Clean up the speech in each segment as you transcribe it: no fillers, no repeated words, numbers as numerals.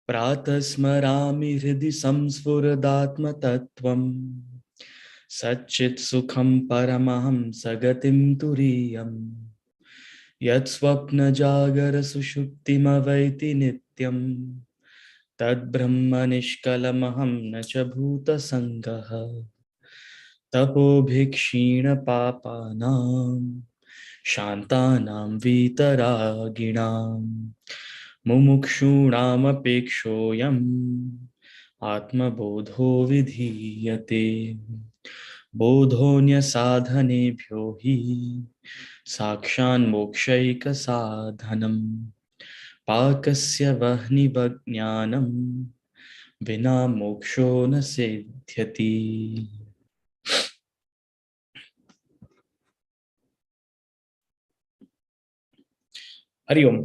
प्रातः स्मरामि हृदि संस्फुरदात्मतत्त्वम् सच्चित् सुखं परमहं सगतिं तुरीयम् यत् स्वप्नजागर सुषुप्तिमवैति नित्यम् तद्ब्रह्म निष्कलमहं न च भूतसङ्गः तपोभिक्षीणपापानां शान्तानां वीतरागिणां मुमुक्षूणामपेक्षोऽयम् आत्मबोधो विधीयते बोधोऽन्यसाधनेभ्यो हि साक्षान्मोक्षैकसाधनम् पाकस्य वह्निवज्ञानं विना मोक्षो न सिद्ध्यति। Hari Om.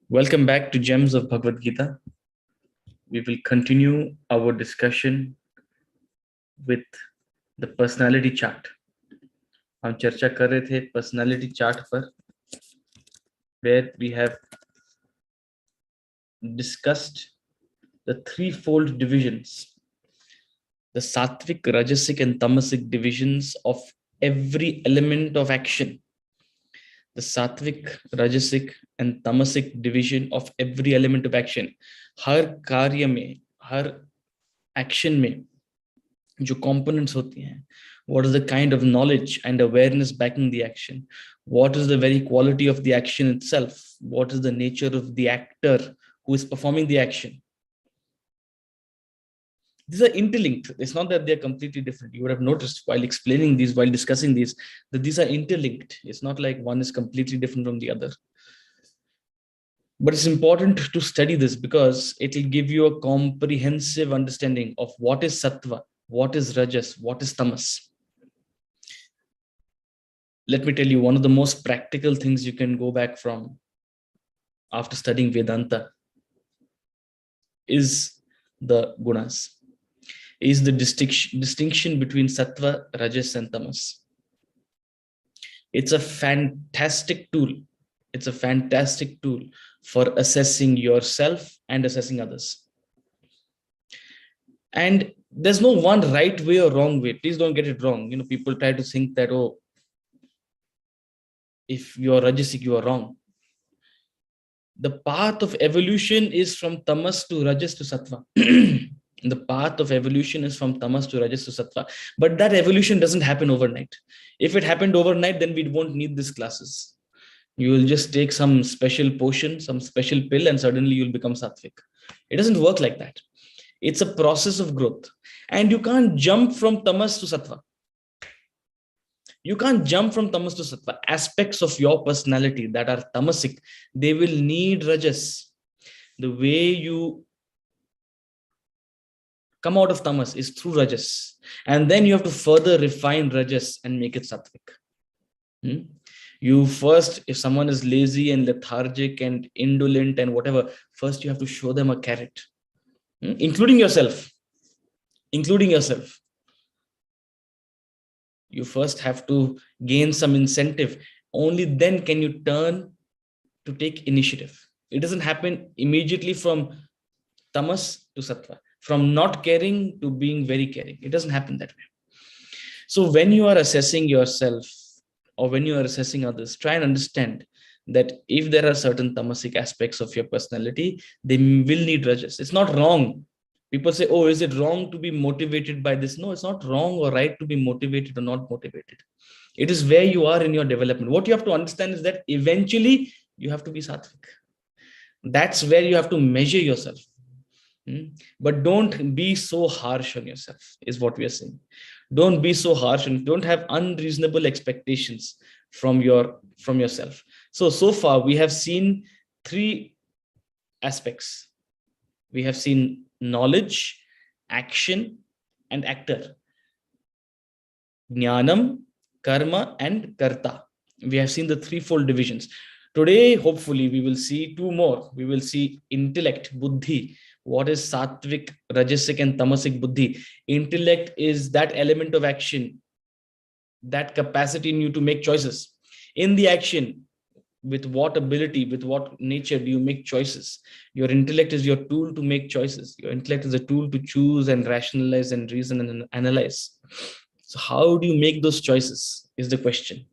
Welcome back to Gems of Bhagavad Gita. We will continue our discussion with the personality chart. हम चर्चा कर रहे थे personality chart पर, where we have discussed the threefold divisions, the sattvic, rajasic, and tamasic divisions of every element of action. The sattvic, rajasic, and tamasic division of every element of action. हर कार्य में, हर action में जो components होती हैं, what is the kind of knowledge and awareness backing the action? What is the very quality of the action itself? What is the nature of the actor who is performing the action? These are interlinked. It's not that they're completely different. You would have noticed while explaining these, while discussing these, that these are interlinked. It's not like one is completely different from the other. But it's important to study this because it will give you a comprehensive understanding of what is sattva, what is rajas, what is tamas. Let me tell you, one of the most practical things you can go back from after studying Vedanta is the gunas, is the distinction between sattva, rajas, and tamas. It's a fantastic tool. It's a fantastic tool for assessing yourself and assessing others. And there's no one right way or wrong way. Please don't get it wrong. You know, people try to think that, oh, if you're rajasic, you are wrong. The path of evolution is from tamas to rajas to sattva. The path of evolution is from tamas to rajas to sattva. But that evolution doesn't happen overnight. If it happened overnight, then we won't need these classes. You will just take some special potion, some special pill, and suddenly you'll become sattvic. It doesn't work like that. It's a process of growth. And you can't jump from tamas to sattva. You can't jump from tamas to sattva. Aspects of your personality that are tamasic, they will need rajas. The way you come out of tamas is through rajas. And then you have to further refine rajas and make it sattvic. You first, if someone is lazy and lethargic and indolent and whatever, first you have to show them a carrot, including yourself. Including yourself. You first have to gain some incentive. Only then can you turn to take initiative. It doesn't happen immediately from tamas to sattva, from not caring to being very caring. It doesn't happen that way. So when you are assessing yourself or when you are assessing others, try and understand that if there are certain tamasic aspects of your personality, they will need rajas. It's not wrong. People say, oh, is it wrong to be motivated by this? No, it's not wrong or right to be motivated or not motivated. It is where you are in your development. What you have to understand is that eventually you have to be sattvic. That's where you have to measure yourself. But don't be so harsh on yourself, is what we are saying. Don't be so harsh and don't have unreasonable expectations from yourself. So far we have seen three aspects. We have seen knowledge, action, and actor. Jnanam, karma, and karta. We have seen the threefold divisions. Today, hopefully, we will see two more. We will see intellect, buddhi. What is sattvic, rajasic, and tamasic buddhi? Intellect is that element of action that capacity in you to make choices. In the action, with what ability, with what nature do you make choices? Your intellect is your tool to make choices. Your intellect is a tool to choose and rationalize and reason and analyze. So how do you make those choices is the question.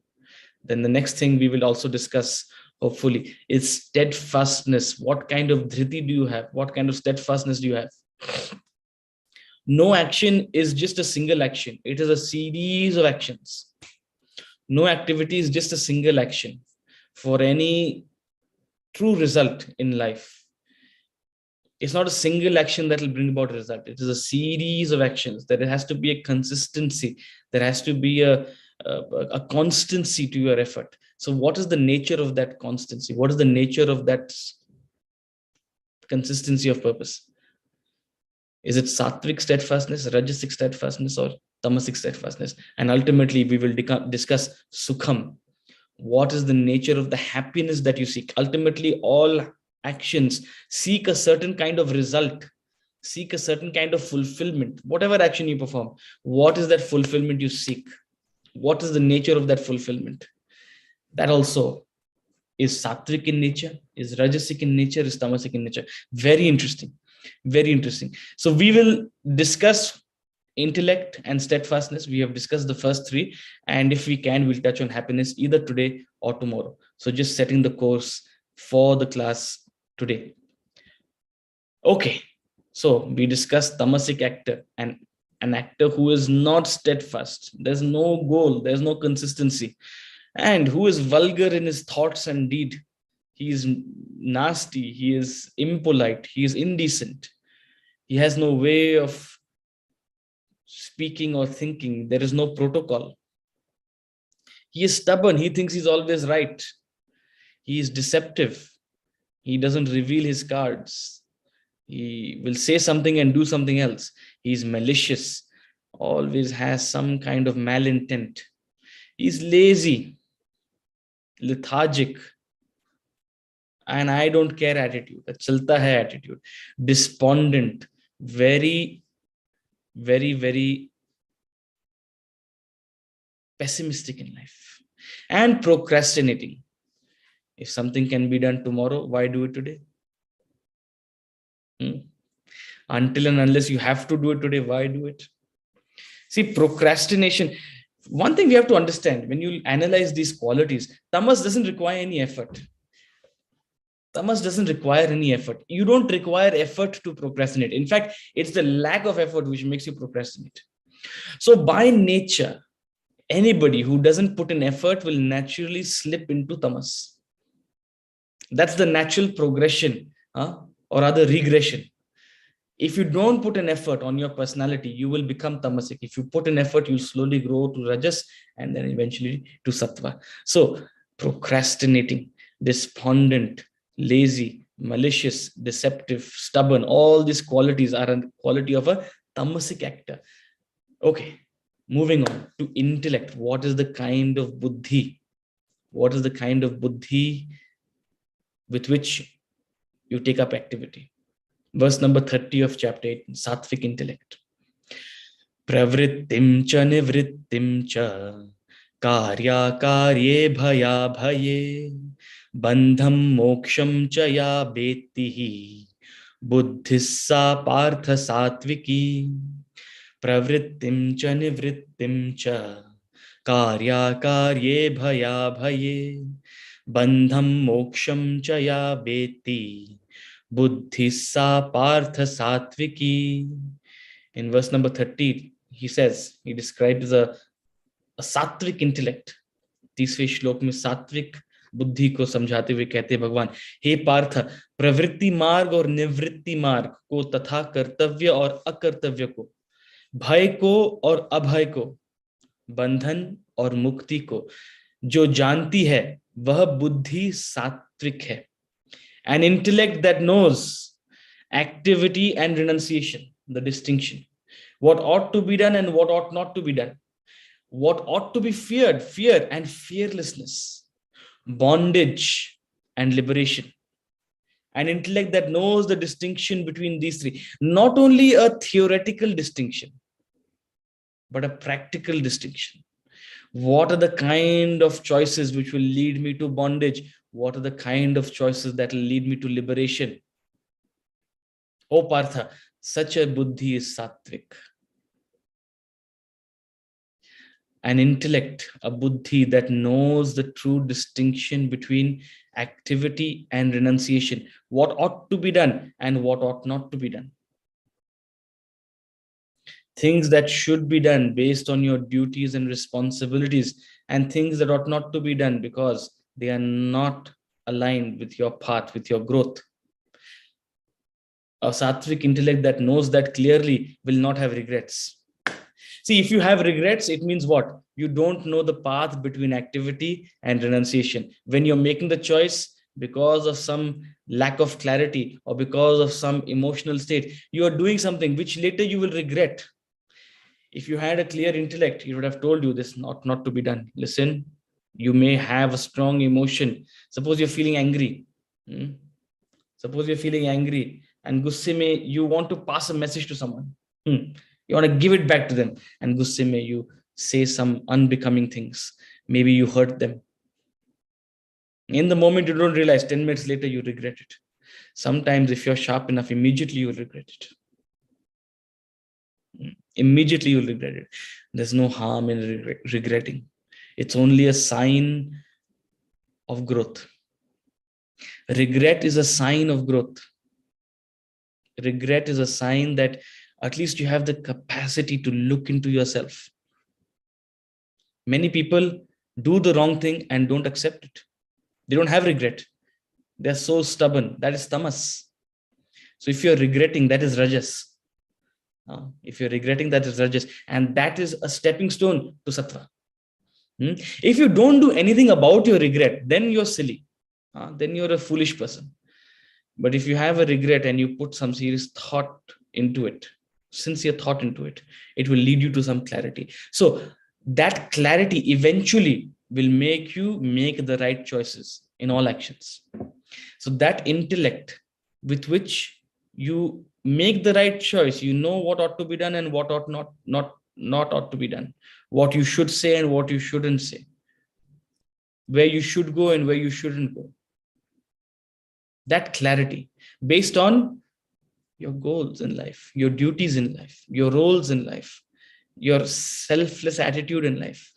Then the next thing we will also discuss, hopefully, is steadfastness. What kind of dhriti do you have? What kind of steadfastness do you have? No action is just a single action. It is a series of actions. No activity is just a single action. For any true result in life, it's not a single action that will bring about a result. It is a series of actions. There has to be a consistency. There has to be a constancy to your effort. So what is the nature of that constancy? What is the nature of that consistency of purpose? Is it sattvic steadfastness, rajasic steadfastness, or tamasic steadfastness? And ultimately, we will discuss sukham. What is the nature of the happiness that you seek? Ultimately, all actions seek a certain kind of result, seek a certain kind of fulfillment. Whatever action you perform, what is that fulfillment you seek? What is the nature of that fulfillment? That also is sattvic in nature, is rajasic in nature, is tamasic in nature. Very interesting. Very interesting. So we will discuss intellect and steadfastness. We have discussed the first three, and if we can, we'll touch on happiness either today or tomorrow. So just setting the course for the class today. Okay, so we discussed tamasic actor, and an actor who is not steadfast. There's no goal, there's no consistency, and who is vulgar in his thoughts and deed. He is nasty, he is impolite, he is indecent. He has no way of speaking or thinking. There is no protocol. He is stubborn. He thinks he's always right. He is deceptive. He doesn't reveal his cards. He will say something and do something else. He's malicious, always has some kind of malintent. He's lazy, lethargic, and I don't care attitude. A chalta hai attitude. Despondent, very, very pessimistic in life, and procrastinating. If something can be done tomorrow, why do it today? Until and unless you have to do it today, why do it? See, procrastination. One thing we have to understand when you analyze these qualities, tamas doesn't require any effort. Tamas doesn't require any effort. You don't require effort to procrastinate. In fact, it's the lack of effort which makes you procrastinate. So by nature, anybody who doesn't put in effort will naturally slip into tamas. That's the natural progression, or rather regression. If you don't put an effort on your personality, you will become tamasic. If you put an effort, you'll slowly grow to rajas and then eventually to sattva. So procrastinating, despondent, lazy, malicious, deceptive, stubborn, all these qualities are a quality of a tamasic actor. Okay, moving on to intellect. What is the kind of buddhi? What is the kind of buddhi with which you take up activity? Verse number 30 of chapter 8, Sattvic intellect. Pravrittim cha nivrittim cha karya karye bhaya bhaye bandham moksham cha ya betihi buddhissa partha sattviki. Pravrittim cha nivrittim cha karya karye bhaya bhaye bandham moksham cha ya beti buddhissa partha sattviki. In verse number 30, he says, he describes a सात्विक intellect. तीसरे श्लोक में सात्विक बुद्धि को समझाते हुए कहते हैं भगवान, हे पार्थ, प्रवृत्ति मार्ग और निवृत्ति मार्ग को तथा कर्तव्य और अकर्तव्य को, भय को और अभय को, बंधन और मुक्ति को जो जानती है वह बुद्धि सात्विक है. An intellect that knows activity and renunciation, the distinction, what ought to be done and what ought not to be done, what ought to be feared, fear and fearlessness, bondage and liberation. An intellect that knows the distinction between these three, not only a theoretical distinction, but a practical distinction. What are the kind of choices which will lead me to bondage? What are the kind of choices that will lead me to liberation? Oh Partha, such a buddhi is sattvic. An intellect, a buddhi that knows the true distinction between activity and renunciation, what ought to be done and what ought not to be done. Things that should be done based on your duties and responsibilities, and things that ought not to be done because they are not aligned with your path, with your growth. A sattvic intellect that knows that clearly will not have regrets. See, if you have regrets, it means what? You don't know the path between activity and renunciation. When you're making the choice because of some lack of clarity or because of some emotional state, you are doing something which later you will regret. If you had a clear intellect, it would have told you this not to be done. Listen, you may have a strong emotion. Suppose you're feeling angry. Suppose you're feeling angry and gusse mein you want to pass a message to someone. You want to give it back to them, and gusse mein you say some unbecoming things. Maybe you hurt them. In the moment, you don't realize. 10 minutes later, you regret it. Sometimes, if you're sharp enough, immediately you'll regret it. Immediately you'll regret it. There's no harm in regretting. It's only a sign of growth. Regret is a sign of growth. Regret is a sign that at least you have the capacity to look into yourself. Many people do the wrong thing and don't accept it. They don't have regret. They're so stubborn. That is tamas. So if you're regretting, that is rajas. If you're regretting, that is rajas. And that is a stepping stone to sattva. If you don't do anything about your regret, then you're silly. Then you're a foolish person. But if you have a regret and you put some serious thought into it, sincere thought into it, it will lead you to some clarity. So that clarity eventually will make you make the right choices in all actions. So that intellect with which you make the right choice, you know what ought to be done and what ought not ought to be done, what you should say and what you shouldn't say, where you should go and where you shouldn't go. That clarity based on your goals in life, your duties in life, your roles in life, your selfless attitude in life.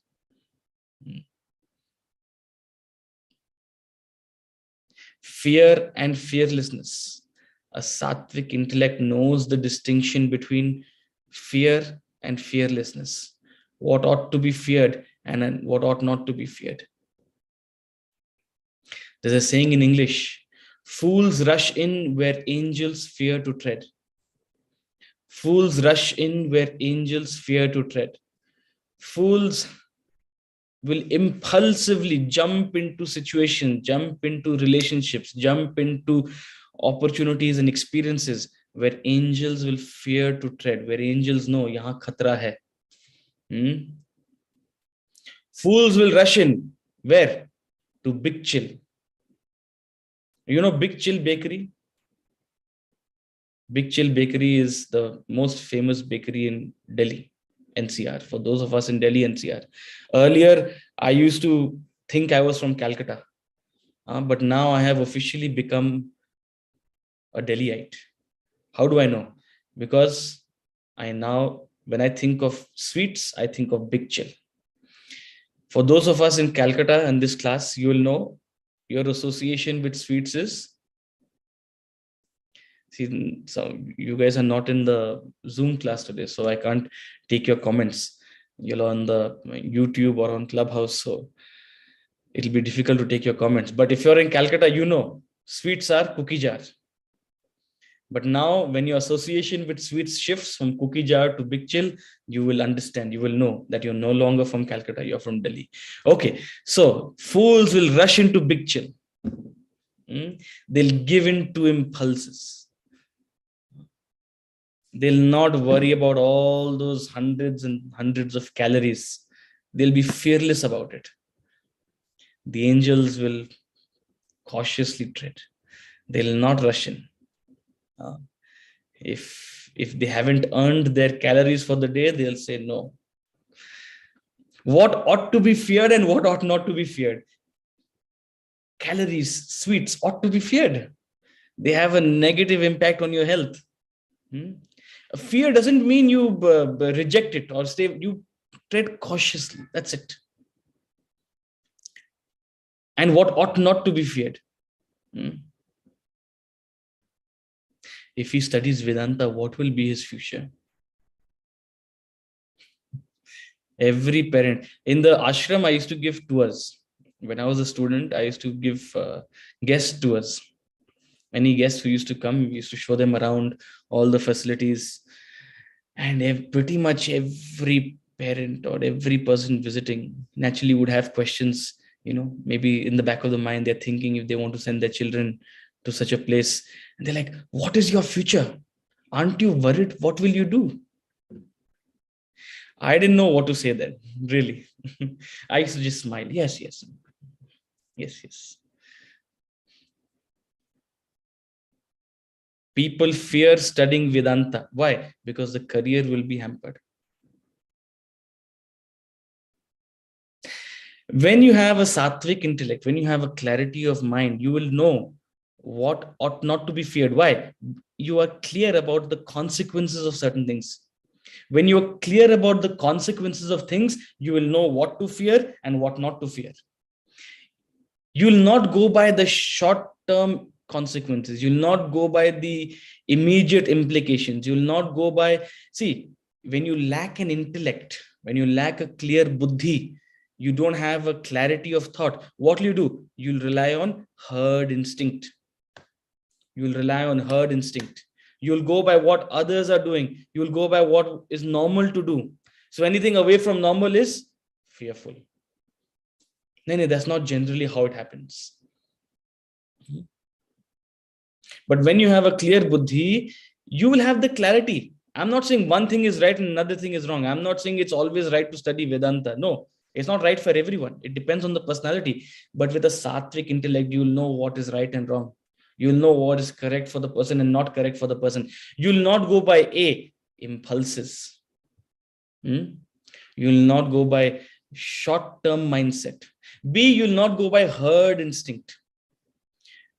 Fear and fearlessness. A sattvic intellect knows the distinction between fear and fearlessness. What ought to be feared and what ought not to be feared. There's a saying in English, fools rush in where angels fear to tread. Fools rush in where angels fear to tread. Fools will impulsively jump into situations, jump into relationships, jump into opportunities and experiences where angels will fear to tread, where angels know yahan khatra hai. Fools will rush in where? To Big Chill. You know Big Chill Bakery? Big Chill Bakery is the most famous bakery in Delhi, NCR, for those of us in Delhi, NCR. Earlier, I used to think I was from Calcutta, but now I have officially become a Delhiite. How do I know? Because when I think of sweets, I think of Big Chill. For those of us in Calcutta and this class, you will know your association with sweets is. See, so you guys are not in the Zoom class today, so I can't take your comments. You're on the YouTube or on Clubhouse, so it'll be difficult to take your comments. But if you're in Calcutta, you know sweets are cookie jar. But now, when your association with sweets shifts from cookie jar to Big Chill, you will understand, you will know that you're no longer from Calcutta, you're from Delhi. Okay, so fools will rush into Big Chill. They'll give in to impulses. They'll not worry about all those hundreds and hundreds of calories. They'll be fearless about it. The angels will cautiously tread. They'll not rush in. If they haven't earned their calories for the day, they'll say no. What ought to be feared and what ought not to be feared. Calories, sweets ought to be feared. They have a negative impact on your health. Fear doesn't mean you reject it or stay, you tread cautiously. That's it. And what ought not to be feared. If he studies Vedanta, what will be his future? Every parent in the ashram, I used to give tours. When I was a student, I used to give guest tours. Any guests who used to come, we used to show them around all the facilities. And pretty much every parent or every person visiting naturally would have questions. Maybe in the back of the mind, they're thinking if they want to send their children to such a place. And they're like, what is your future? Aren't you worried? What will you do? I didn't know what to say then, really. I used to just smile. Yes. People fear studying Vedanta. Why? Because the career will be hampered. When you have a sattvic intellect, when you have a clarity of mind, you will know what ought not to be feared. Why? You are clear about the consequences of certain things. When you are clear about the consequences of things, you will know what to fear and what not to fear. You will not go by the short-term consequences. You will not go by the immediate implications. You will not go by, see, when you lack an intellect, when you lack a clear buddhi, you don't have a clarity of thought. What will you do? You'll rely on herd instinct. You'll rely on herd instinct. You'll go by what others are doing. You'll go by what is normal to do. So anything away from normal is fearful. No, that's not generally how it happens. But when you have a clear buddhi, you will have the clarity. I'm not saying one thing is right and another thing is wrong. I'm not saying it's always right to study Vedanta. No, it's not right for everyone. It depends on the personality. But with a sattvic intellect, you'll know what is right and wrong. You'll know what is correct for the person and not correct for the person. You'll not go by impulses. You'll not go by short-term mindset. B, you'll not go by herd instinct.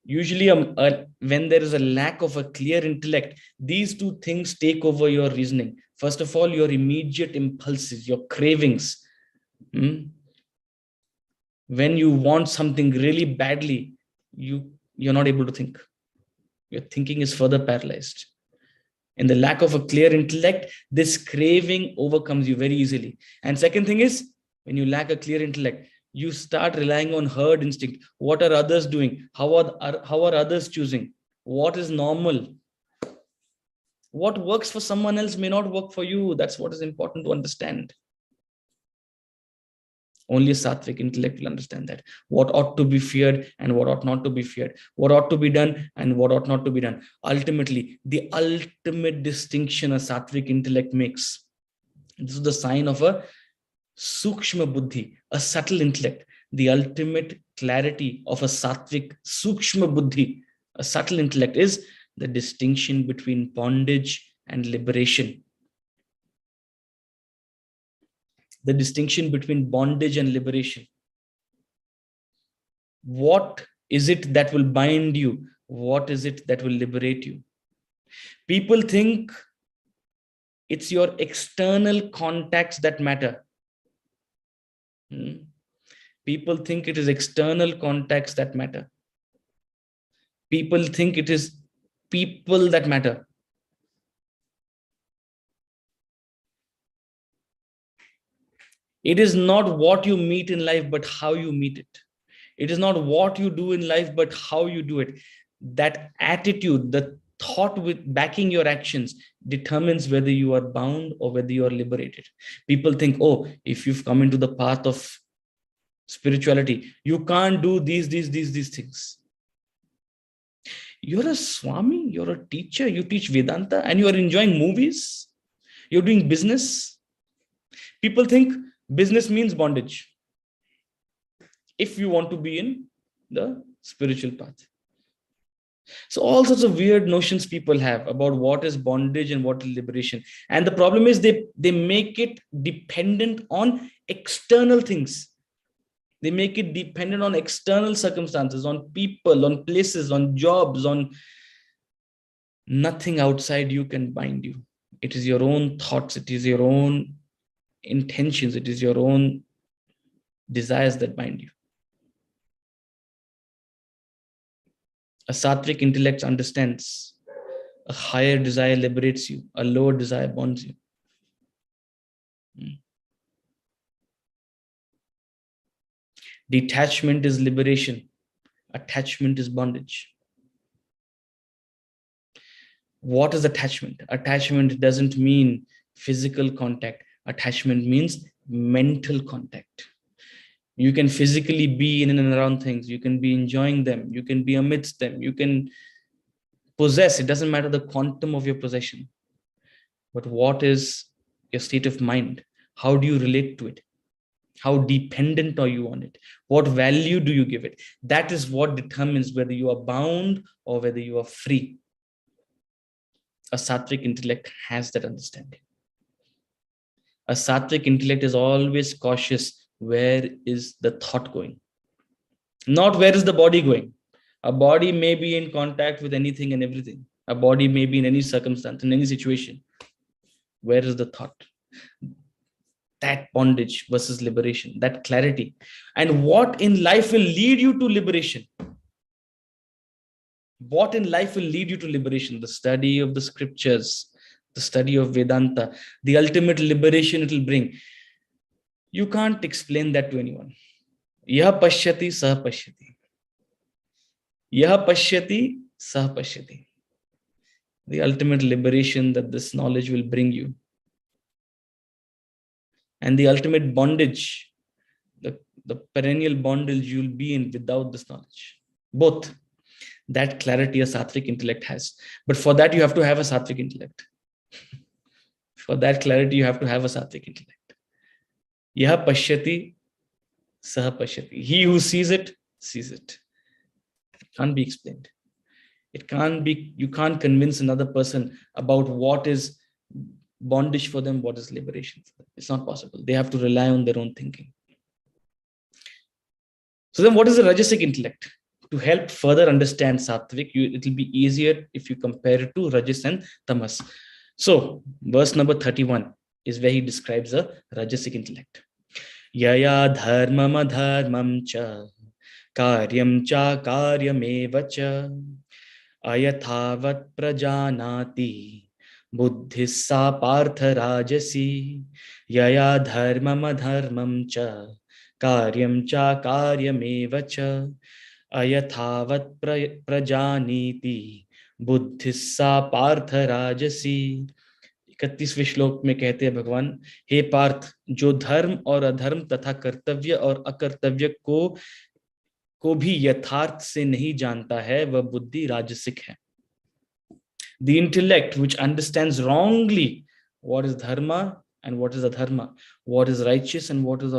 Usually, when there is a lack of a clear intellect, these two things take over your reasoning. First of all, your immediate impulses, your cravings. When you want something really badly, you're not able to think. Your thinking is further paralyzed. In the lack of a clear intellect, this craving overcomes you very easily. And second thing is, when you lack a clear intellect, you start relying on herd instinct. What are others doing? How are others choosing? What is normal? What works for someone else may not work for you. That's what is important to understand. Only a sattvic intellect will understand that. What ought to be feared and what ought not to be feared. What ought to be done and what ought not to be done. Ultimately, the ultimate distinction a sattvic intellect makes. This is the sign of a sukshma buddhi, a subtle intellect. The ultimate clarity of a sattvic sukshma buddhi, a subtle intellect, is the distinction between bondage and liberation. The distinction between bondage and liberation. What is it that will bind you? What is it that will liberate you? People think it's your external contacts that matter. People think it is external contacts that matter. People think it is people that matter. It is not what you meet in life, but how you meet it. It is not what you do in life, but how you do it. That attitude, the thought with backing your actions determines whether you are bound or whether you are liberated. People think, oh, if you've come into the path of spirituality, you can't do these things. You're a Swami, you're a teacher, you teach Vedanta, and you are enjoying movies. You're doing business. People think business means bondage if you want to be in the spiritual path. So all sorts of weird notions people have about what is bondage and what is liberation. And the problem is they make it dependent on external things. They make it dependent on external circumstances, on people, on places, on jobs, on nothing outside you can bind you. It is your own thoughts, it is your own intentions, it is your own desires that bind you. A sattvic intellect understands a higher desire liberates you, a lower desire bonds you. Detachment is liberation, attachment is bondage. What is attachment? Attachment doesn't mean physical contact. Attachment means mental contact. You can physically be in and around things. You can be enjoying them. You can be amidst them. You can possess. It doesn't matter the quantum of your possession. But what is your state of mind? How do you relate to it? How dependent are you on it? What value do you give it? That is what determines whether you are bound or whether you are free. A sattvic intellect has that understanding. A sattvic intellect is always cautious. Where is the thought going? Not where is the body going? A body may be in contact with anything and everything. A body may be in any circumstance, in any situation. Where is the thought? That bondage versus liberation, that clarity. And what in life will lead you to liberation? What in life will lead you to liberation? The study of the scriptures, the study of Vedanta, the ultimate liberation it will bring. You can't explain that to anyone. Yah pashyati sah pashyati. Yah pashyati sah pashyati. The ultimate liberation that this knowledge will bring you. And the ultimate bondage, the perennial bondage you'll be in without this knowledge. Both. That clarity a sattvic intellect has. But for that, you have to have a sattvic intellect. For that clarity, you have to have a sattvic intellect. Yah pashyati, sah pashyati. He who sees it, sees it. It can't be explained. It can't be, you can't convince another person about what is bondage for them, what is liberation for them. It's not possible. They have to rely on their own thinking. So then what is the Rajasic intellect? To help further understand Sattvic, it will be easier if you compare it to Rajas and Tamas. So verse number 31 is where he describes a Rajasic intellect. Yaya dharmam adharmam cha karyam cha karyameva cha ayathavat prajanati buddhissa partha rajasi. Yaya dharmam adharmam cha karyam cha karyameva cha ayathavat prajaniti buddhissa partha rajasi. 31वें श्लोक में कहते हैं भगवान, हे पार्थ, जो धर्म और अधर्म तथा कर्तव्य और अकर्तव्य को भी यथार्थ से नहीं जानता है, वह बुद्धि राजसिक है. The intellect which understands wrongly what is dharma and what is adharma, what is righteous and what is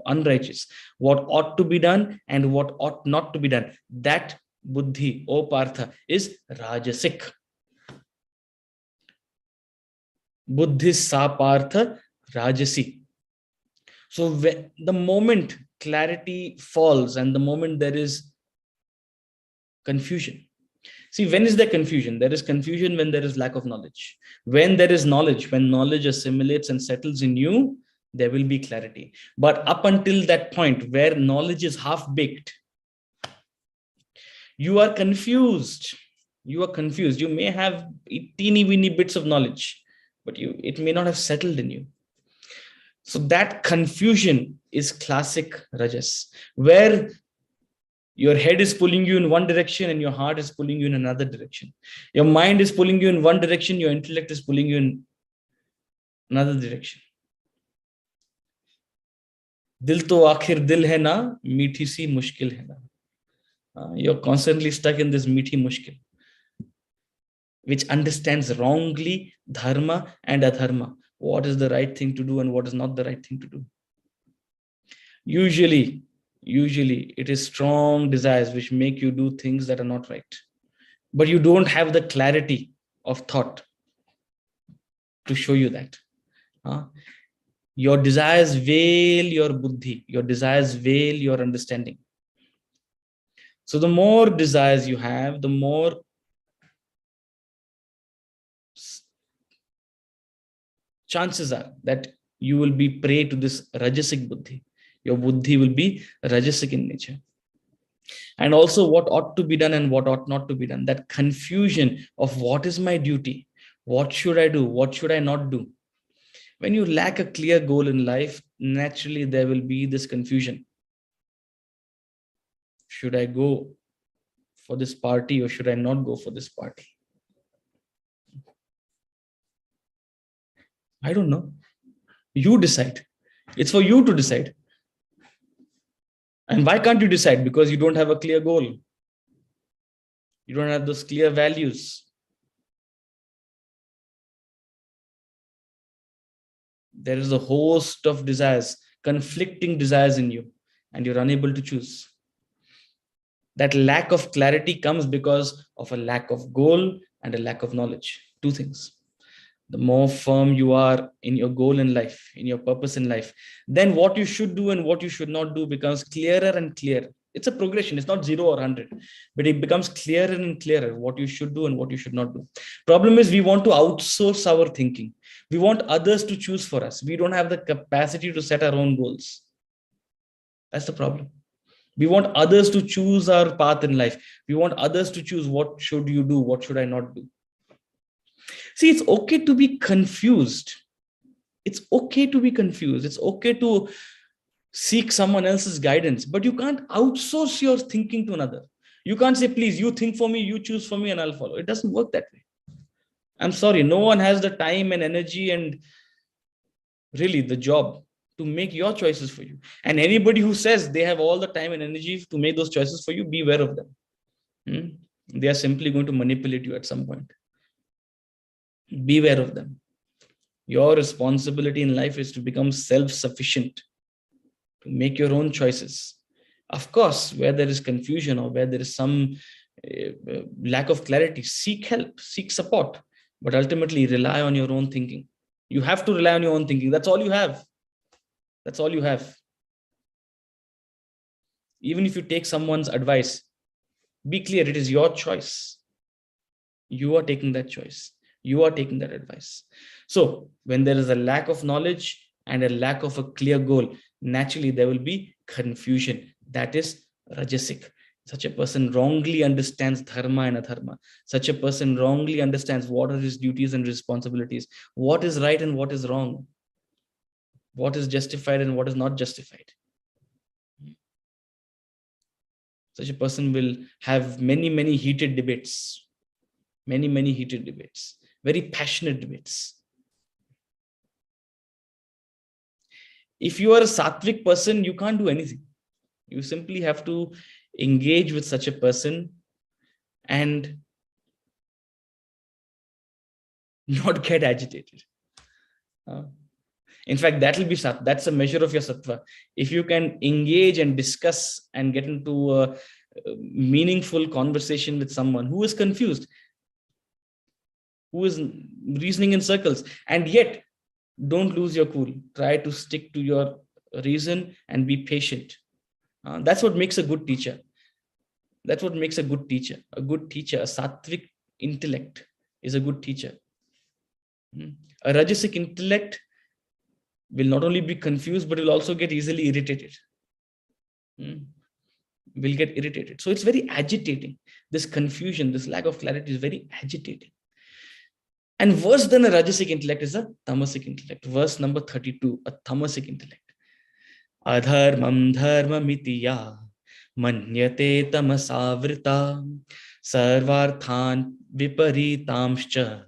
unrighteous, what ought to be done and what ought not to be done, that buddhi, O Partha, is rajasic. Buddhi sa Partha rajasi. So the moment clarity falls and the moment there is confusion. See, when is there confusion? There is confusion when there is lack of knowledge. When there is knowledge, when knowledge assimilates and settles in you, there will be clarity. But up until that point where knowledge is half-baked, you are confused. You are confused. You may have teeny weeny bits of knowledge, but it may not have settled in you. So that confusion is classic Rajas, where your head is pulling you in one direction and your heart is pulling you in another direction. Your mind is pulling you in one direction, your intellect is pulling you in another direction. Dil to aakhir dil hai na, meethi si mushkil hai na. You're constantly stuck in this meethi mushkil, which understands wrongly dharma and adharma. What is the right thing to do and what is not the right thing to do. Usually it is strong desires which make you do things that are not right, but you don't have the clarity of thought to show you that. Your desires veil your buddhi, your desires veil your understanding. So the more desires you have, the more chances are that you will be prey to this rajasic buddhi. Your buddhi will be rajasic in nature. And also what ought to be done and what ought not to be done. That confusion of what is my duty, what should I do, what should I not do. When you lack a clear goal in life, naturally there will be this confusion. Should I go for this party or should I not go for this party? I don't know. You decide. It's for you to decide. And why can't you decide? Because you don't have a clear goal. You don't have those clear values. There is a host of desires, conflicting desires in you, and you're unable to choose. That lack of clarity comes because of a lack of goal and a lack of knowledge. Two things. The more firm you are in your goal in life, in your purpose in life, then what you should do and what you should not do becomes clearer and clearer. It's a progression. It's not 0 or 100, but it becomes clearer and clearer what you should do and what you should not do. Problem is we want to outsource our thinking. We want others to choose for us. We don't have the capacity to set our own goals. That's the problem. We want others to choose our path in life. We want others to choose what should you do, what should I not do. See, it's okay to be confused. It's okay to be confused. It's okay to seek someone else's guidance, but you can't outsource your thinking to another. You can't say, please, you think for me, you choose for me, and I'll follow. It doesn't work that way. I'm sorry, no one has the time and energy and really the job to make your choices for you. And anybody who says they have all the time and energy to make those choices for you, beware of them. They are simply going to manipulate you at some point. Beware of them. Your responsibility in life is to become self-sufficient, to make your own choices. Of course, where there is confusion or where there is some lack of clarity, seek help, seek support, but ultimately rely on your own thinking. You have to rely on your own thinking. That's all you have. That's all you have. Even if you take someone's advice, be clear, it is your choice. You are taking that choice. You are taking that advice. So when there is a lack of knowledge and a lack of a clear goal, naturally there will be confusion. That is rajasic. Such a person wrongly understands dharma and adharma. Such a person wrongly understands what are his duties and responsibilities, what is right and what is wrong, what is justified and what is not justified. Such a person will have many heated debates, many heated debates, very passionate debates. If you are a sattvic person, you can't do anything. You simply have to engage with such a person and not get agitated. In fact, that will be that's a measure of your sattva. If you can engage and discuss and get into a meaningful conversation with someone who is confused, who is reasoning in circles, and yet don't lose your cool. Try to stick to your reason and be patient. That's what makes a good teacher. That's what makes a good teacher. A good teacher, a sattvic intellect is a good teacher. A rajasic intellect will not only be confused, but will also get easily irritated. Will get irritated. So it's very agitating. This confusion, this lack of clarity is very agitating. And worse than a rajasic intellect is a tamasic intellect. Verse number 32, a tamasic intellect. Adharmam dharmamiti ya manyate tamasavrita sarvarthan viparitamscha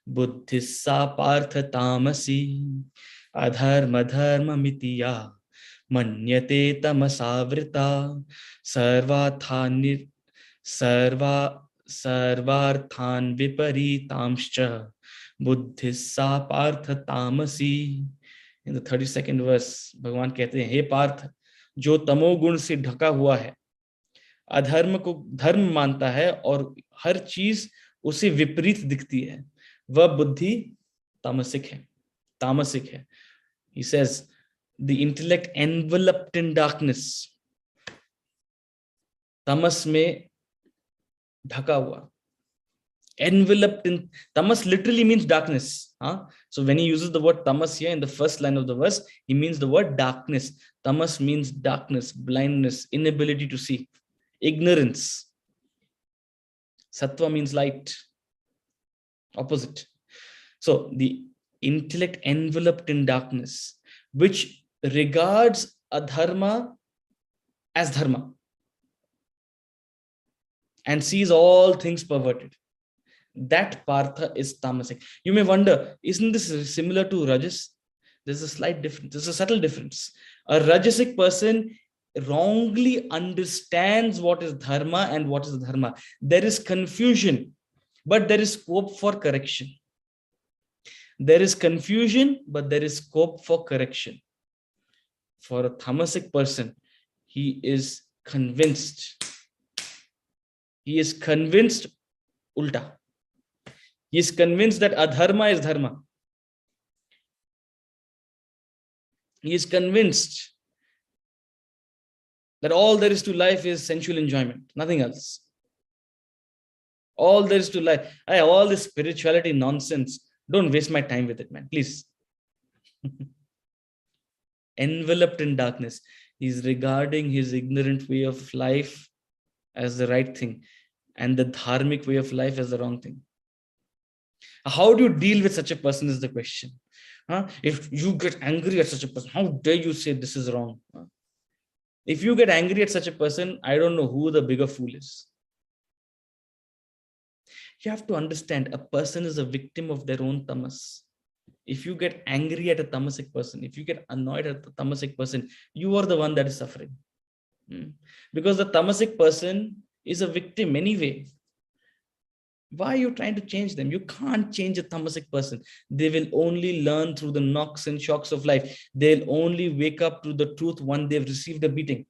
buddhissa partha tamasi. Adharma dharmamiti ya manyate tamasavrita sarvarthan viparitamscha buddhissa partha tamasi. In the 32nd verse, भगवान कहते हैं, हे पार्थ, जो तमोगुण से ढका हुआ है, अधर्म को धर्म मानता है और हर चीज उसे विपरीत दिखती है, वह बुद्धि तामसिक है, तामसिक है. He says, the intellect enveloped in darkness, tamas में ढका हुआ, enveloped in, tamas literally means darkness. Huh? So when he uses the word tamas here in the first line of the verse, he means the word darkness. Tamas means darkness, blindness, inability to see, ignorance. Sattva means light, opposite. So the intellect enveloped in darkness, which regards adharma as dharma and sees all things perverted. That partha is tamasic. You may wonder, isn't this similar to rajas? There's a slight difference. There's a subtle difference. A rajasic person wrongly understands what is dharma and what is dharma. There is confusion, but there is scope for correction. There is confusion, but there is scope for correction. For a tamasic person, he is convinced. He is convinced ulta. He is convinced that adharma is dharma. He is convinced that all there is to life is sensual enjoyment, nothing else. All there is to life, all this spirituality nonsense, don't waste my time with it, man, please. Enveloped in darkness, he's regarding his ignorant way of life as the right thing and the dharmic way of life as the wrong thing. How do you deal with such a person is the question. If you get angry at such a person, how dare you say this is wrong? If you get angry at such a person, I don't know who the bigger fool is. You have to understand, a person is a victim of their own tamas. If you get angry at a tamasic person, if you get annoyed at the tamasic person, you are the one that is suffering. Because the tamasic person is a victim anyway. Why are you trying to change them? You can't change a tamasic person. They will only learn through the knocks and shocks of life. They'll only wake up to the truth when they've received a beating.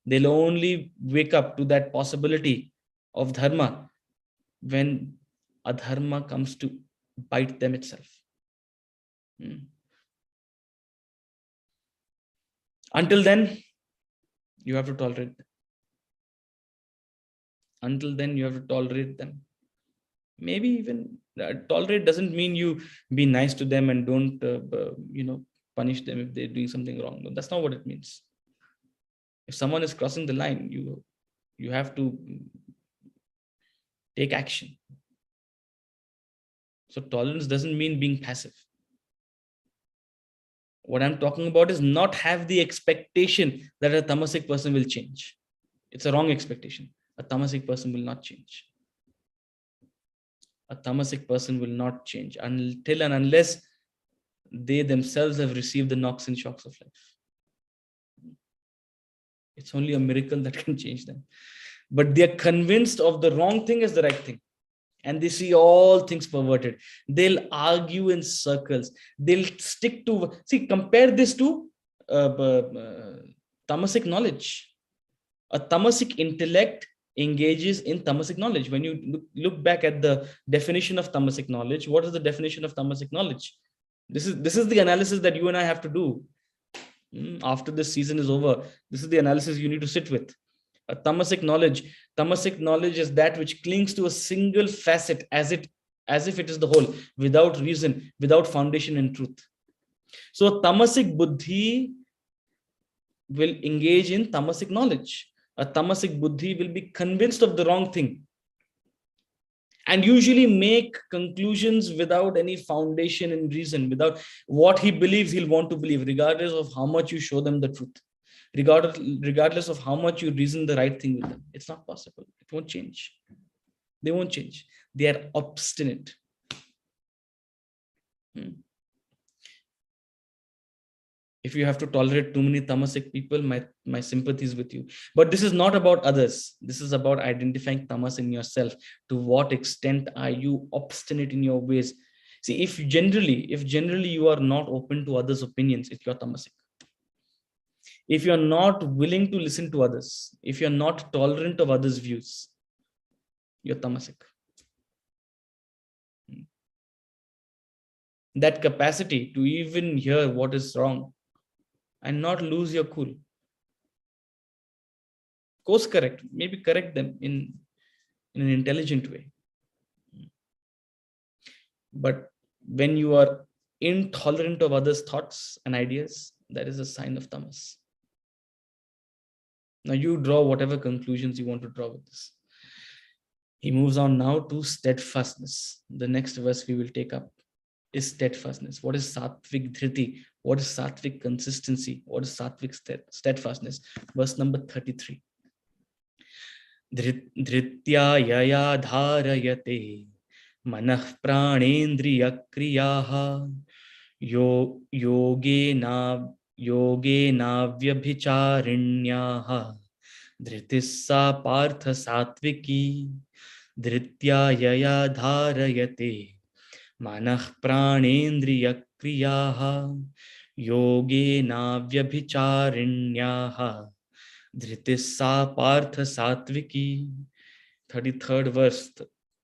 They'll only wake up to that possibility of dharma when adharma comes to bite them itself. Until then, you have to tolerate them. Until then, you have to tolerate them. Maybe even tolerate doesn't mean you be nice to them and don't, punish them if they're doing something wrong. No, that's not what it means. If someone is crossing the line, you have to take action. So tolerance doesn't mean being passive. What I'm talking about is not have the expectation that a tamasic person will change. It's a wrong expectation. A tamasic person will not change. A tamasic person will not change until and unless they themselves have received the knocks and shocks of life. It's only a miracle that can change them. But they are convinced of the wrong thing as the right thing. And they see all things perverted. They'll argue in circles. They'll stick to, compare this to tamasic knowledge. A tamasic intellect engages in tamasic knowledge. When you look back at the definition of tamasic knowledge, what is the definition of tamasic knowledge? This is the analysis that you and I have to do. After this season is over, this is the analysis you need to sit with. A tamasic knowledge is that which clings to a single facet as if it is the whole, without reason, without foundation in truth. So tamasic buddhi will engage in tamasic knowledge. A tamasic buddhi will be convinced of the wrong thing and usually make conclusions without any foundation in reason, without what he believes he'll want to believe, regardless of how much you show them the truth, regardless of how much you reason the right thing with them. It's not possible. It won't change. They won't change. They are obstinate. If you have to tolerate too many tamasic people, my sympathies with you. But this is not about others. This is about identifying tamas in yourself. To what extent are you obstinate in your ways? See, if generally you are not open to others' opinions, it's your tamasic. If you're not willing to listen to others, if you're not tolerant of others' views, you're tamasic. that capacity to even hear what is wrong and not lose your cool. Course correct, maybe correct them in an intelligent way. But when you are intolerant of others' thoughts and ideas, that is a sign of tamas. Now you draw whatever conclusions you want to draw with this. He moves on now to steadfastness. The next verse we will take up is steadfastness. What is sattvic dhriti? What is sattvic consistency? What is sattvic steadfastness? Verse number 33. Dhritya yaya dharayate manah pranendriya kriyaha योगेनाव्यभिचारिण्याः धृतिः सा पार्थ सात्विकी धृत्या यया धारयते मनः प्राणेन्द्रियक्रियाः योगेनाव्यभिचारिण्याः धृतिः सा पार्थ सात्विकी. 33rd verse,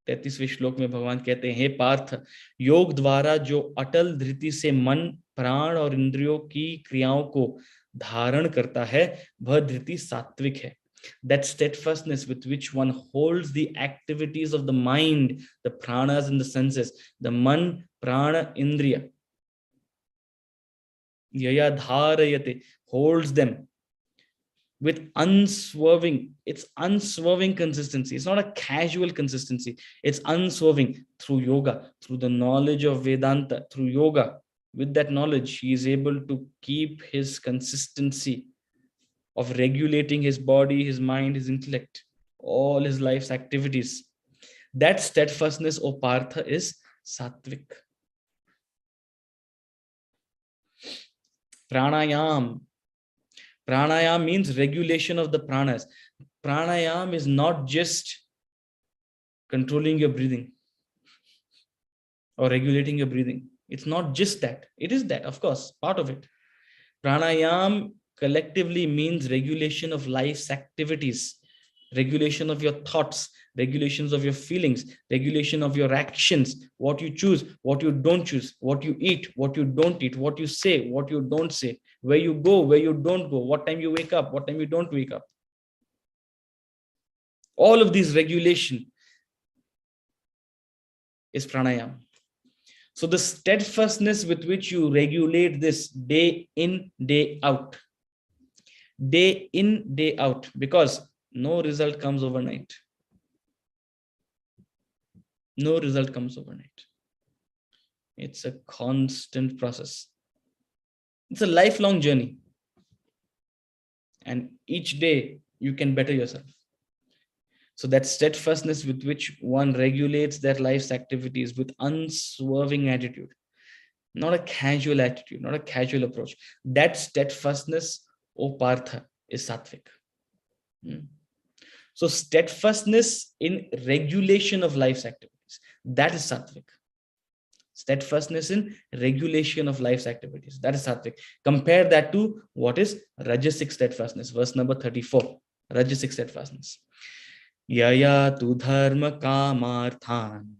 33वें श्लोक में भगवान कहते हैं, हे पार्थ, योग द्वारा जो अटल धृति से मन, प्राण और इंद्रियों की क्रियाओं को धारण करता है, वह धृति सात्विक है. That steadfastness with which one holds the activities of the mind, the pranas and the senses, the man, prana, indriya, yaya dharayate, holds them with unswerving, it's unswerving consistency. It's not a casual consistency. It's unswerving through yoga, through the knowledge of Vedanta, through yoga. With that knowledge, he is able to keep his consistency of regulating his body, his mind, his intellect, all his life's activities. That steadfastness, O Partha, is sattvic. Pranayam. Pranayam means regulation of the pranas. Pranayam is not just controlling your breathing or regulating your breathing. It's not just that. It is that, of course, part of it. Pranayam collectively means regulation of life's activities, regulation of your thoughts, regulations of your feelings, regulation of your actions, what you choose, what you don't choose, what you eat, what you don't eat, what you say, what you don't say, where you go, where you don't go, what time you wake up, what time you don't wake up. All of these regulation is pranayam. So the steadfastness with which you regulate this day in, day out, because no result comes overnight. No result comes overnight. It's a constant process. It's a lifelong journey. And each day you can better yourself. So that steadfastness with which one regulates their life's activities with unswerving attitude, not a casual attitude, not a casual approach. That steadfastness, O Partha, is sattvic. So steadfastness in regulation of life's activities, that is sattvic. Steadfastness in regulation of life's activities, that is sattvic. Compare that to what is rajasic steadfastness, verse number 34. Rajasic steadfastness. Yaya tu dharma kamarthan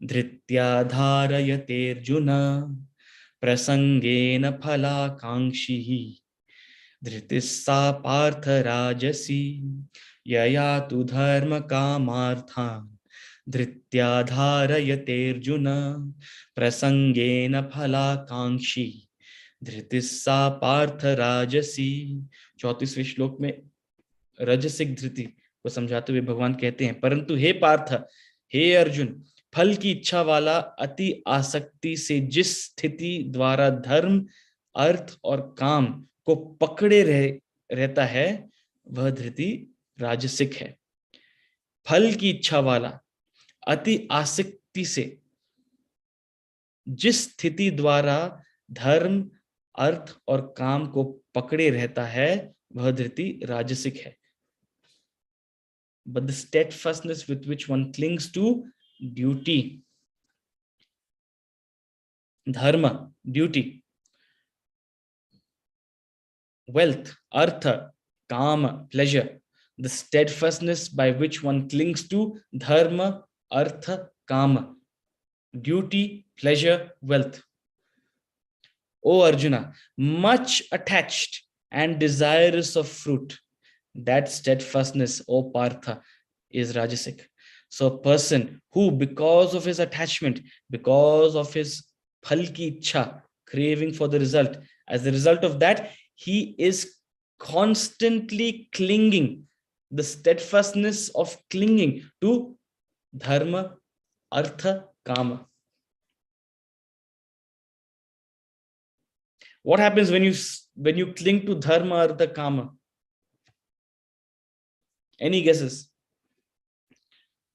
dhritya dharayate arjuna prasangena phala kangshihi dhritis sa partha rajasi. Yaya tu dharma kamarthan dhritya dharayate arjuna prasangena phala kankshi dhritis sa partha rajasi. 34वें श्लोक में रजसिक धृति को समझाते हुए भगवान कहते हैं, परंतु हे पार्थ, हे अर्जुन, फल की इच्छा वाला अति आसक्ति से जिस स्थिति द्वारा धर्म, अर्थ और काम को पकड़े रहता है, वह धृति राजसिक है. फल की इच्छा वाला अति आसक्ति से जिस स्थिति द्वारा धर्म, अर्थ और काम को पकड़े रहता है, वह धृति राजसिक है. But the steadfastness with which one clings to duty, dharma, duty, wealth, artha, kama, pleasure, the steadfastness by which one clings to dharma, artha, kama, duty, pleasure, wealth, O Arjuna, much attached and desirous of fruit. That steadfastness, O Partha, is Rajasic. So a person who, because of his attachment, because of his phalki ichha, craving for the result, as a result of that, he is constantly clinging, the steadfastness of clinging to dharma, artha, kama. What happens when you cling to dharma, artha, kama? Any guesses?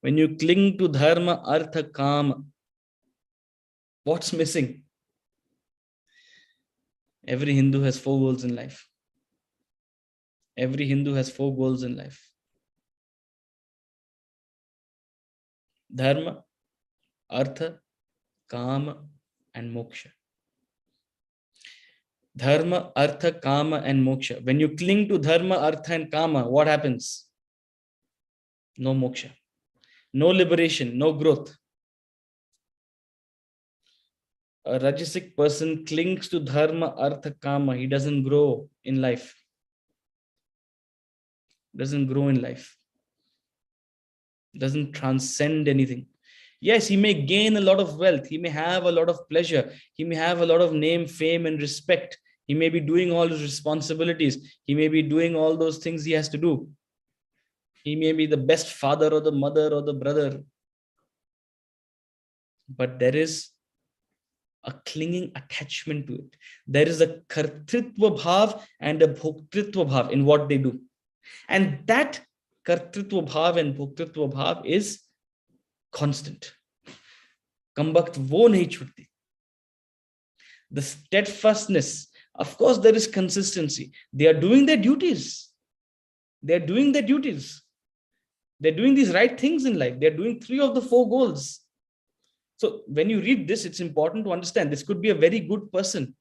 When you cling to dharma, artha, kama, what's missing? Every Hindu has 4 goals in life. Every Hindu has 4 goals in life. Dharma, artha, kama, and moksha. Dharma, artha, kama, and moksha. When you cling to dharma, artha, and kama, what happens? No moksha, no liberation, no growth. A Rajasic person clings to dharma, artha, kama. He doesn't grow in life. Doesn't grow in life. Doesn't transcend anything. Yes, he may gain a lot of wealth. He may have a lot of pleasure. He may have a lot of name, fame, and respect. He may be doing all his responsibilities. He may be doing all those things he has to do. He may be the best father or the mother or the brother. But there is a clinging attachment to it. There is a kartritva bhav and a bhoktritva bhav in what they do. And that kartritva bhav and bhoktritva bhav is constant. Kambakt wo nahi chhutti. The steadfastness, of course, there is consistency. They are doing their duties. They are doing their duties. They're doing these right things in life. They're doing 3 of the 4 goals. So when you read this, it's important to understand this could be a very good person.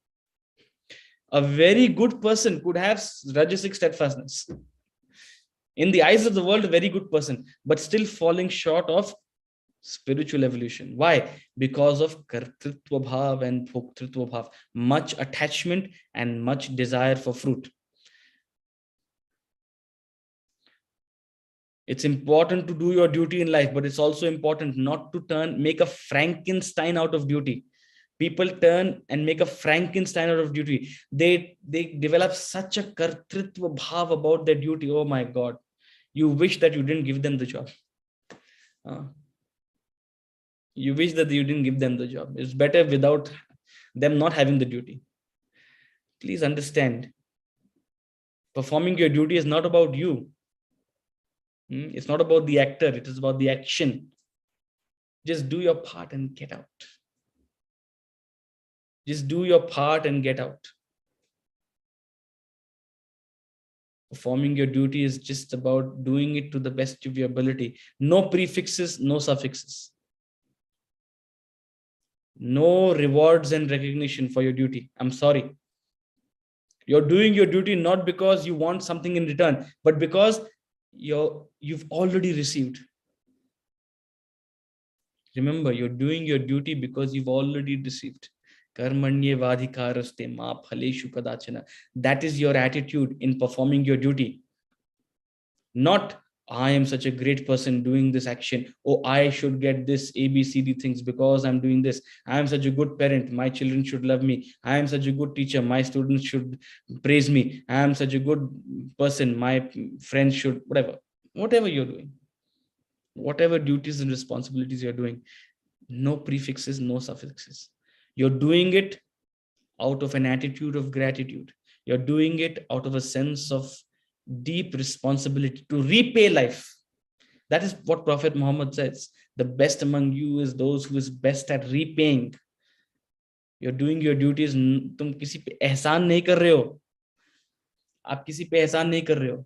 A very good person could have Rajasic steadfastness. In the eyes of the world, a very good person, but still falling short of spiritual evolution. Why? Because of kartritva bhav and bhoktritva bhav. Much attachment and much desire for fruit. It's important to do your duty in life, but it's also important not to make a Frankenstein out of duty. People turn and make a Frankenstein out of duty. They develop such a kartritva bhav about their duty. Oh my God. You wish that you didn't give them the job. You wish that you didn't give them the job. It's better without them not having the duty. Please understand, performing your duty is not about you. It's not about the actor. It is about the action. Just do your part and get out. Just do your part and get out. Performing your duty is just about doing it to the best of your ability. No prefixes, no suffixes. No rewards and recognition for your duty. I'm sorry. You're doing your duty not because you want something in return, but because you've already received. Remember, you're doing your duty because you've already received. Karmanye vadhikaraste ma phaleshu kadachana. That is your attitude in performing your duty. Not, I am such a great person doing this action. Oh, I should get this ABCD things because I'm doing this. I am such a good parent. My children should love me. I am such a good teacher. My students should praise me. I am such a good person. My friends should, whatever you're doing, whatever duties and responsibilities you're doing, no prefixes, no suffixes. You're doing it out of an attitude of gratitude. You're doing it out of a sense of deep responsibility to repay life. That is what Prophet Muhammad says. The best among you is those who is best at repaying. You're doing your duties. तुम किसी पे एहसान नहीं कर रहे हो. आप किसी पे एहसान नहीं कर रहे हो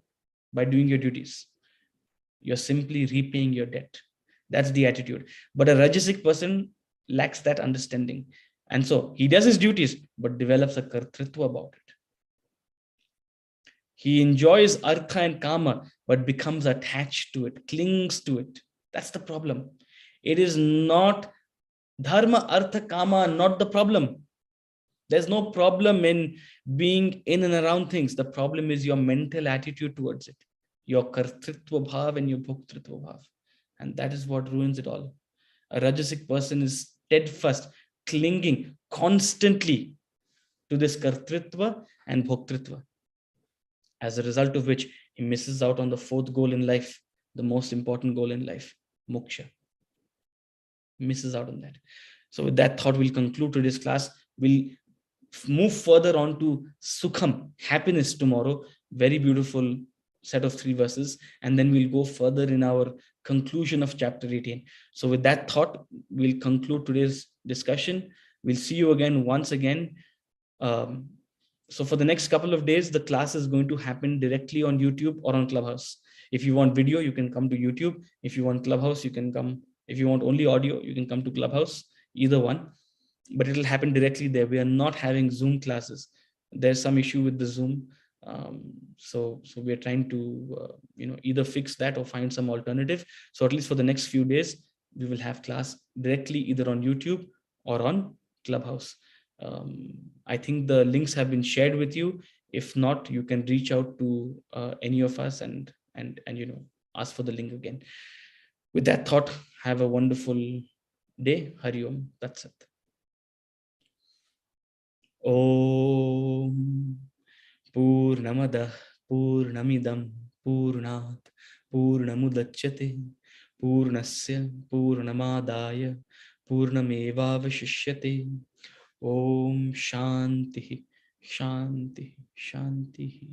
by doing your duties. You're simply repaying your debt. That's the attitude. But a Rajasic person lacks that understanding. And so he does his duties, but develops a kartritva about it. He enjoys artha and kama, but becomes attached to it, clings to it. That's the problem. It is not dharma, artha, kama, not the problem. There's no problem in being in and around things. The problem is your mental attitude towards it, your kartritva bhav and your bhoktritva bhav. And that is what ruins it all. A rajasic person is steadfast, clinging constantly to this kartritva and bhoktritva, as a result of which he misses out on the fourth goal in life, the most important goal in life, moksha. Misses out on that. So with that thought, we'll conclude today's class. We'll move further on to Sukham, happiness, tomorrow. Very beautiful set of 3 verses. And then we'll go further in our conclusion of chapter 18. So with that thought, we'll conclude today's discussion. We'll see you again once again. So for the next couple of days, the class is going to happen directly on YouTube or on Clubhouse. If you want video, you can come to YouTube. If you want Clubhouse, you can come. If you want only audio, you can come to Clubhouse, either one. But it'll happen directly there. We are not having Zoom classes. There's some issue with the Zoom. So we're trying to either fix that or find some alternative. So at least for the next few days, we will have class directly either on YouTube or on Clubhouse. I think the links have been shared with you. If not, you can reach out to any of us and ask for the link again. With that thought, have a wonderful day. Hari Om Tat Sat. Om Purnamadah Purnamidam Purnat Purnamudachyate Purnasya Purnamadaya Purnamevavashishyate. Om Shanti Shanti Shanti.